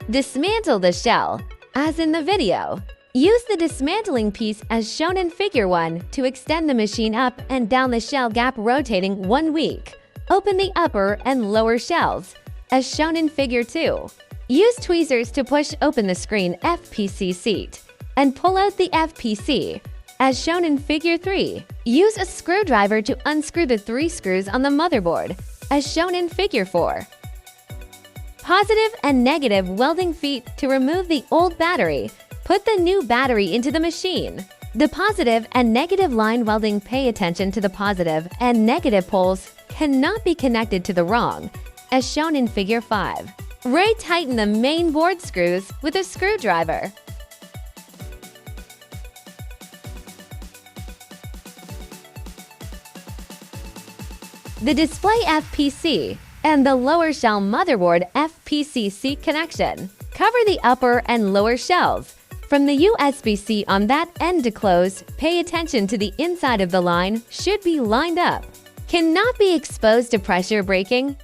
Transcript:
Dismantle the shell, as in the video. Use the dismantling piece as shown in Figure 1 to extend the machine up and down the shell gap, rotating 1 week. Open the upper and lower shells, as shown in Figure 2. Use tweezers to push open the screen FPC seat and pull out the FPC, as shown in Figure 3. Use a screwdriver to unscrew the 3 screws on the motherboard, as shown in Figure 4. Positive and negative welding feet to remove the old battery. Put the new battery into the machine. The positive and negative line welding, pay attention to the positive and negative poles cannot be connected to the wrong, as shown in Figure 5. Re-tighten the main board screws with a screwdriver. The display FPC and the lower shell motherboard FPC seat connection. Cover the upper and lower shells. From the USB-C on that end to close, pay attention to the inside of the line should be lined up. Cannot be exposed to pressure braking,